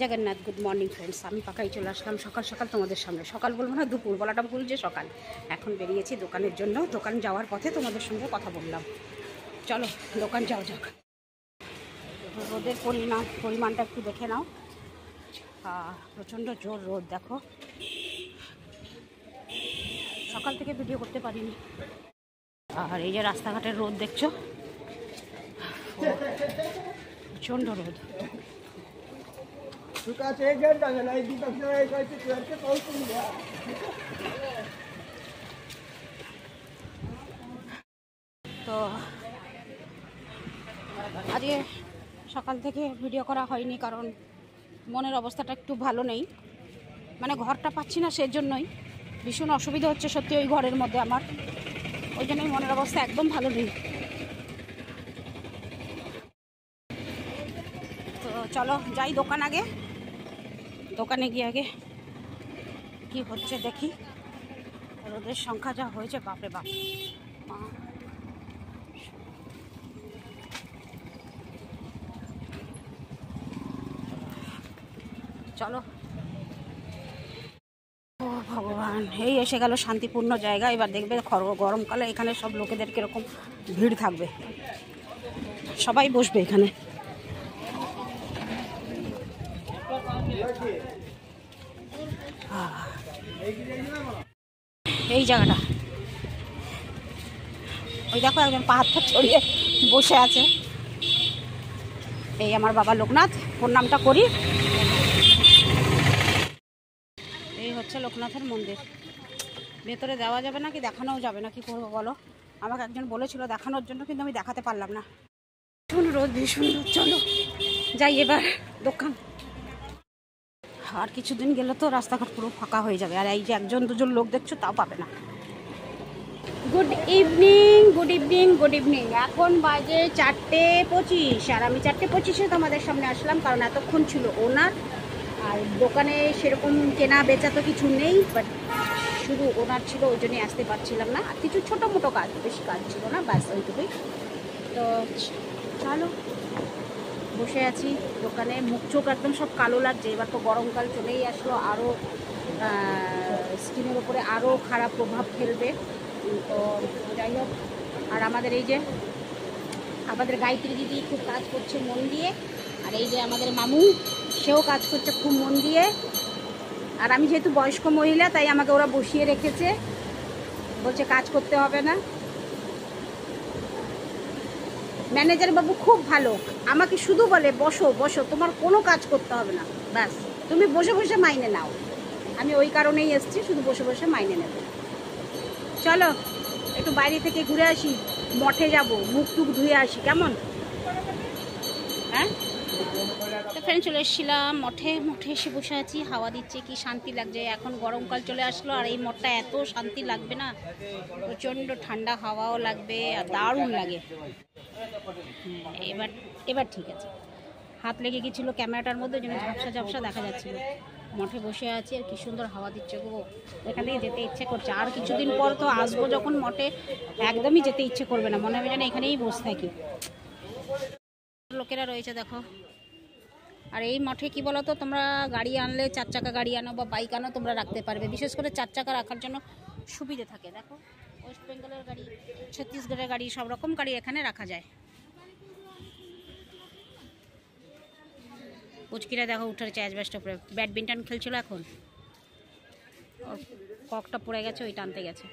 Jagannath. Good morning friends, আমি পাকাই চলে আসলাম সকাল সকাল তোমাদের সামনে। সকাল বলবো না, দুপুর বলাটা ভুল, যে সকাল। এখন বেরিয়েছি দোকানের জন্য। দোকান যাওয়ার পথে তোমাদের সঙ্গে কথা বললাম। চলো দোকান যাও যাক। রোদের পরিমাণটা একটু দেখে নাও। প্রচণ্ড জোর রোদ, দেখো। সকাল থেকে ভিডিও করতে পারিনি। আর এই যে রাস্তাঘাটের রোদ দেখছো, প্রচণ্ড রোদ। তো আজকে সকাল থেকে ভিডিও করা হয়নি, কারণ মনের অবস্থাটা একটু ভালো নেই। মানে ঘরটা পাচ্ছি না, সেজন্যই ভীষণ অসুবিধা হচ্ছে সত্যি ওই ঘরের মধ্যে আমার। ওই জন্যই মনের অবস্থা একদম ভালো নেই। তো চলো যাই দোকান, আগে দোকানে গিয়ে আগে কি হচ্ছে দেখি। রোদের সংখ্যা যা হয়েছে, বাপরে বাপ। চলো। ও ভগবান, এই এসে গেল শান্তিপূর্ণ জায়গা। এবার দেখবে গরমকালে এখানে সব লোকেদের কিরকম ভিড় থাকবে, সবাই বসবে এখানে। এই জায়গাটা, ওই দেখো একজন পা হাত ছড়িয়ে বসে আছে। এই আমার বাবা লোকনাথ, প্রণামটা করি। এই হচ্ছে লোকনাথের মন্দির। ভেতরে দেওয়া যাবে না, কি দেখানোও যাবে না, কি করবো বলো। আমাকে একজন বলেছিল দেখানোর জন্য, কিন্তু আমি দেখাতে পারলাম না। ভীষণ রোদ, ভীষণ রোদ। চলো যাই এবার দোকান। আর কিছুদিন গেলে তো রাস্তাঘাট পুরো ফাঁকা হয়ে যাবে। আর এই যে একজন দুজন লোক দেখছো, তাও পাবে না। Good evening, good evening, good evening. এখন বাজে 4:25, আর আমি 4:25-এ তোমাদের সামনে আসলাম, কারণ এতক্ষণ ছিল ওনার। আর দোকানে সেরকম কেনা বেচা তো কিছু নেই, বাট শুধু ওনার ছিল, ওই জন্যই আসতে পারছিলাম না। আর কিছু ছোটো মোটো কাজ, বেশি কাজ ছিল না, ব্যাস ওইটুকুই। তো চলো, বসে আছি দোকানে। মুখ চোখ একদম সব কালো লাগছে। এবার তো গরমকাল চলেই আসলো, আরও স্কিনের ওপরে আরও খারাপ প্রভাব ফেলবে। তো যাই হোক। আর আমাদের এই যে আমাদের গায়ত্রী দিদি খুব কাজ করছে মন দিয়ে। আর এই যে আমাদের মামু, সেও কাজ করছে খুব মন দিয়ে। আর আমি যেহেতু বয়স্ক মহিলা, তাই আমাকে ওরা বসিয়ে রেখেছে, বলছে কাজ করতে হবে না। ম্যানেজার বাবু খুব ভালো, আমাকে শুধু বলে বসো বসো, তোমার কোনো কাজ করতে হবে না, ব্যাস তুমি বসে বসে মাইনে নাও। আমি ওই কারণেই এসেছি, শুধু বসে বসে মাইনে নেব। চলো একটু বাইরে থেকে ঘুরে আসি, মঠে যাব, মুখ টুক ধুয়ে আসি, কেমন? হ্যাঁ, তো ফ্রেন্ড চলে এসেছিলাম মঠে। মঠে এসে বসে আছি, হাওয়া দিচ্ছে, কি শান্তি লাগছে। এখন গরমকাল চলে আসলো, আর এই মঠটা এত শান্তি লাগবে না, প্রচণ্ড ঠান্ডা হাওয়াও লাগবে, আর দারুণ লাগে। এবার এবার ঠিক আছে। হাত লেগে গেছিলো ক্যামেরাটার মধ্যে, যেন ঝাপসা ঝাপসা দেখা যাচ্ছিল। মঠে বসে আছি, আর কি সুন্দর হাওয়া দিচ্ছে গো। এখান থেকে যেতে ইচ্ছে করছে। আর কিছুদিন পর তো আসবো যখন মঠে, একদমই যেতে ইচ্ছে করবে না, মনে হবে যেন এখানেই বসে থাকি। লোকেরা রয়েছে দেখো। আর এই মঠে কি বলো তো, তোমরা গাড়ি আনলে, 4 চাকা গাড়ি আনো বা বাইক আনো, তোমরা রাখতে পারবে। বিশেষ করে 4 চাকা রাখার জন্য সুবিধে থাকে। দেখো, ওয়েস্ট বেঙ্গলের গাড়ি, ছত্তিশগড়ের গাড়ি, সব রকম গাড়ি এখানে রাখা যায়। পুচকিরা দেখো উঠেছে অ্যাজবেস্টের উপরে, ব্যাডমিন্টন খেলছিল। এখন ওর ককটা পড়ে গেছে, ওই টানতে গেছে।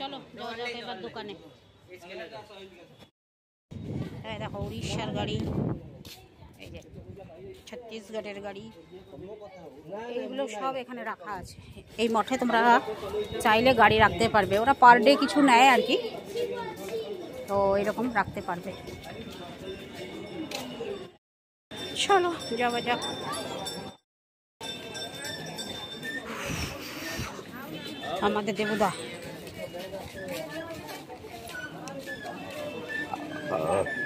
চলো যাওয়া যাক এবার দোকানে। হ্যাঁ দেখো, উড়িষ্যার গাড়ি, এই যে ছত্তিশগড়ের গাড়ি, এইগুলো সব এখানে রাখা আছে। এই মঠে তোমরা চাইলে গাড়ি রাখতে পারবে। ওরা পার ডে কিছু নেয় আর কি, তো এরকম রাখতে পারবে। চলো যাওয়া যাক। আমাদের দেবুদা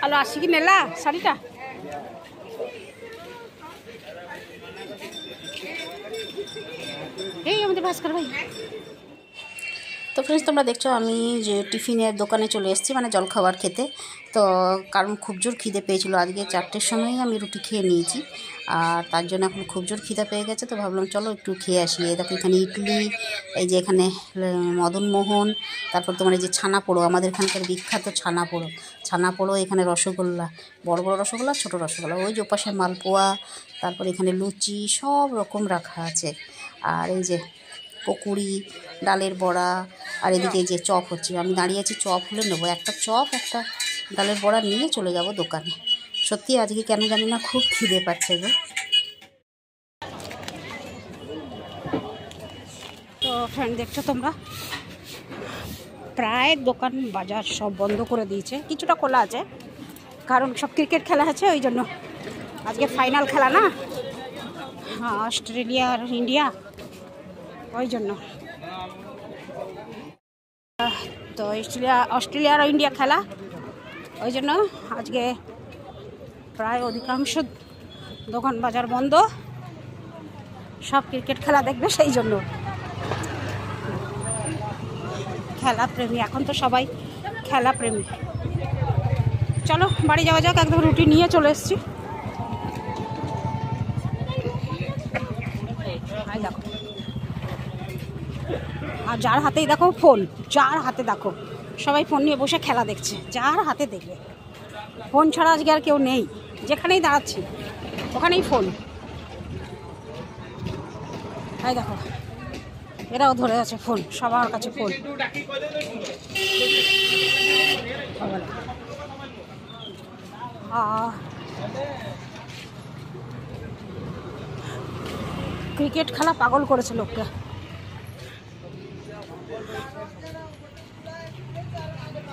আলো আসি কি নেলা শাড়িটা। এই আমাদের ভাস্কর ভাই, তো ফ্রেন্ডস তোমরা দেখছো আমি যে টিফিনের দোকানে চলে এসেছি, মানে জলখাবার খেতে। তো কারণ খুব জোর খিদে পেয়েছিল, আজকে 4টের সময়ই আমি রুটি খেয়ে নিয়েছি, আর তার জন্য এখন খুব জোর খিদে পেয়ে গেছে। তো ভাবলাম চলো একটু খেয়ে আসি। এই দেখো এখানে ইডলি, এই যে এখানে মদনমোহন, তারপর তোমার এই যে ছানাপোড়ো, আমাদের এখানকার বিখ্যাত ছানাপোড়ো, এখানে রসগোল্লা, বড় বড় রসগোল্লা, ছোটো রসগোল্লা, ওই যে ওপাশে মালপোয়া, তারপর এখানে লুচি, সব রকম রাখা আছে। আর এই যে পকুড়ি, ডালের বড়া, আর এদিকে যে চপ হচ্ছে, আমি দাঁড়িয়ে আছি, চপ হলে নেবো, একটা চপ একটা ডালের বড়া নিয়ে চলে যাব দোকানে। সত্যি আজকে কেন জানি না খুব খিদে পাচ্ছে গো। তো ফ্রেন্ড দেখছো তোমরা, প্রায় দোকান বাজার সব বন্ধ করে দিয়েছে, কিছুটা খোলা আছে, কারণ সব ক্রিকেট খেলা আছে, ওই জন্য আজকে ফাইনাল খেলা না, হ্যাঁ, অস্ট্রেলিয়া আর ইন্ডিয়া, ওই জন্য। তো অস্ট্রেলিয়া আর ইন্ডিয়া খেলা, ওই জন্য আজকে প্রায় অধিকাংশ দোকান বাজার বন্ধ, সব ক্রিকেট খেলা দেখবে, সেই জন্য। খেলা প্রেমী এখন তো সবাই খেলা প্রেমী। চলো বাড়ি যাওয়া যাক, একদম রুটি নিয়ে চলে এসেছি। দেখো, আর যার হাতেই দেখো ফোন, যার হাতে দেখো সবাই ফোন নিয়ে বসে খেলা দেখছে, যার হাতে দেখবে ফোন ছাড়া আজকে আর কেউ নেই। যেখানেই দাঁড়াচ্ছি ওখানেই ফোন। এই দেখো এরাও ধরে আছে ফোন, সবার কাছে ফোন। ক্রিকেট খেলা পাগল করেছে লোককে।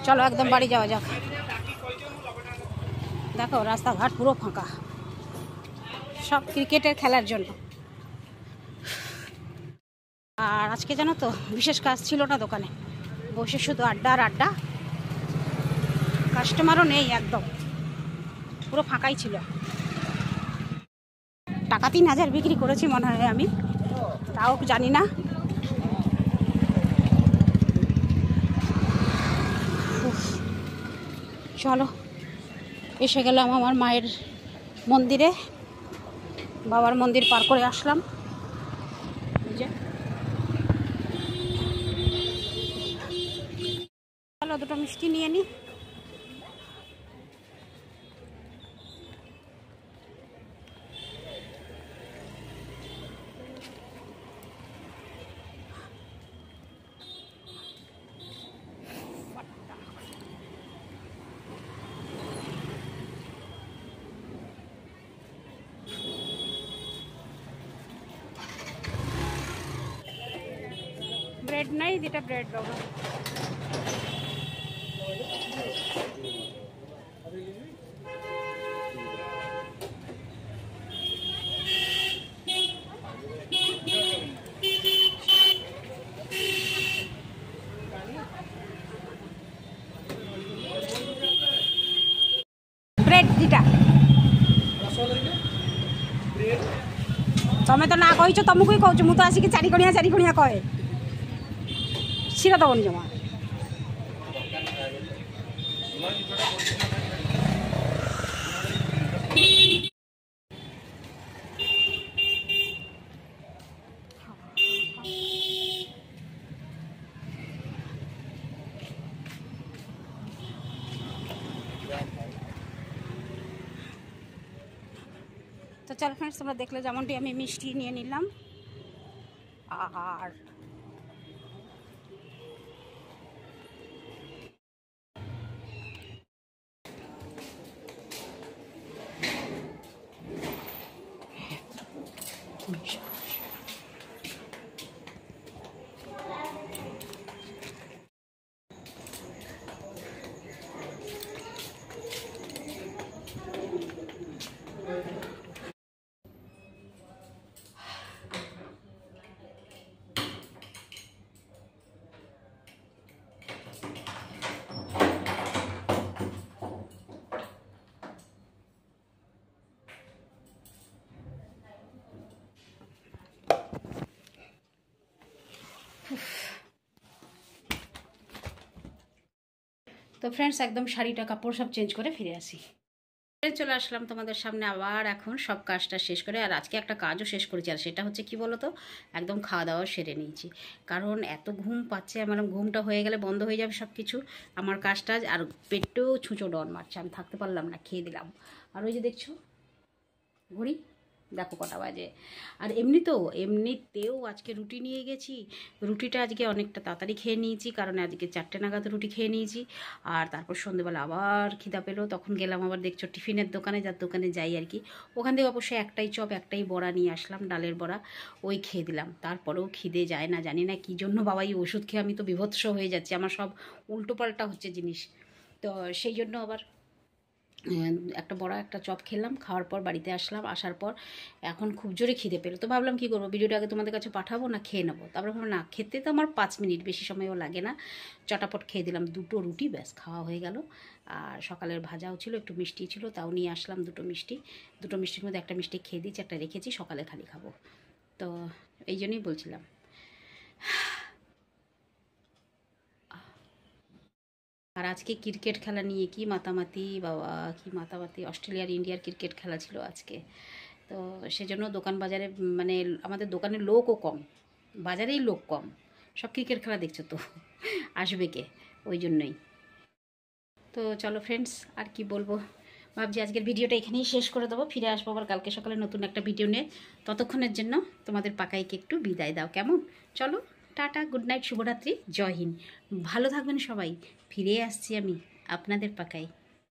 চলো একদম বাড়ি যাওয়া যাক। দেখো রাস্তাঘাট পুরো ফাঁকা, সব ক্রিকেটের খেলার জন্য। আর আজকে জানো তো বিশেষ কাজ ছিল না দোকানে, বসে শুধু আড্ডা আর আড্ডা, কাস্টমারও নেই, একদম পুরো ফাঁকাই ছিল। টাকা 3000 বিক্রি করেছি মনে হয় আমি, তাও জানি না। চলো এসে গেলাম আমার মায়ের মন্দিরে, বাবার মন্দির পার করে আসলাম। চলো দুটো মিষ্টি নিয়ে নি। ব্রেড নাই, যেটা ব্রেড দাও না। ବ୍ରେଡ୍ ଦୁଇଟା। ତମେ ତ ନା କହିଛ, ତମକୁ ହିଁ କହୁଛୁ, ମୁଁ ତ ଆସିକି ଚାରି କଣିଆ କହେ, କ୍ଷୀର ଦେବନି ଜମା। তো চল ফ্রেন্ডস, তোমরা দেখলে যেমনটি আমি মিষ্টি নিয়ে নিলাম। আর তো ফ্রেন্ডস একদম শাড়িটা কাপড় সব চেঞ্জ করে ফিরে আসি। চলে আসলাম তোমাদের সামনে আবার এখন সব কাজটা শেষ করে। আর আজকে একটা কাজও শেষ করেছি, আর সেটা হচ্ছে কি বলো তো, একদম খাওয়া দাওয়া সেরে নিয়েছি। কারণ এত ঘুম পাচ্ছে, আমার ঘুমটা হয়ে গেলে বন্ধ হয়ে যাবে সব কিছু, আমার কাজটা। আর পেটেও ছুঁচো ডন মারছে, আমি থাকতে পারলাম না, খেয়ে দিলাম। আর ওই যে দেখছো ঘড়ি, দেখো কটা বাজে। আর এমনিতেও আজকে রুটি নিয়ে গেছি, রুটিটা আজকে অনেকটা তাড়াতাড়ি খেয়ে নিয়েছি, কারণ আজকে 4টে নাগাদ রুটি খেয়ে নিয়েছি। আর তারপর সন্ধ্যেবেলা আবার খিদা পেলো, তখন গেলাম আবার দেখছো টিফিনের দোকানে, যার দোকানে যাই আর কি, ওখান থেকে অবশ্যই একটাই চপ একটাই বড়া নিয়ে আসলাম, ডালের বড়া, ওই খেয়ে দিলাম। তারপরেও খিদে যায় না, জানি না কী জন্য বাবা, এই ওষুধ খেয়ে আমি তো বিভৎস হয়ে যাচ্ছি, আমার সব উল্টোপাল্টা হচ্ছে জিনিস। তো সেই জন্য আবার একটা বড়া একটা চপ খেলাম, খাওয়ার পর বাড়িতে আসলাম, আসার পর এখন খুব জোরে খিদে পেলো। তো ভাবলাম কী করবো, ভিডিওটা আগে তোমাদের কাছে পাঠাবো না খেয়ে নেবো। তারপরে ভাবলাম না, খেতে তো আমার 5 মিনিট, বেশি সময়ও লাগে না, চটাপট খেয়ে দিলাম 2টো রুটি, ব্যাস খাওয়া হয়ে গেল। আর সকালের ভাজাও ছিল, একটু মিষ্টি ছিল, তাও নিয়ে আসলাম 2টো মিষ্টি। 2টো মিষ্টির মধ্যে একটা মিষ্টি খেয়ে দিয়েছি, একটা রেখেছি, সকালে খালি খাবো। তো এই জন্যই বলছিলাম। আর আজকে ক্রিকেট খেলা নিয়ে কি মাতামাতি বাবা, কি মাতামাতি, অস্ট্রেলিয়ার ইন্ডিয়ার ক্রিকেট খেলা ছিল আজকে। তো সেজন্য দোকান বাজারে মানে আমাদের দোকানে লোকও কম, বাজারেই লোক কম, সব ক্রিকেট খেলা দেখছো তো, আসবে কে, ওই জন্যই। তো চলো ফ্রেন্ডস, আর কি বলবো, ভাবছি আজকের ভিডিওটা এখানেই শেষ করে দেবো, ফিরে আসবো আবার কালকে সকালে নতুন একটা ভিডিও নিয়ে। ততক্ষণের জন্য তোমাদের পাকাইকে একটু বিদায় দাও কেমন? চলো, টাটা, গুড নাইট, শুভরাত্রি, জয় হিন্দ, ভালো থাকবেন সবাই। ফিরে আসছি আমি আপনাদের পাকাই।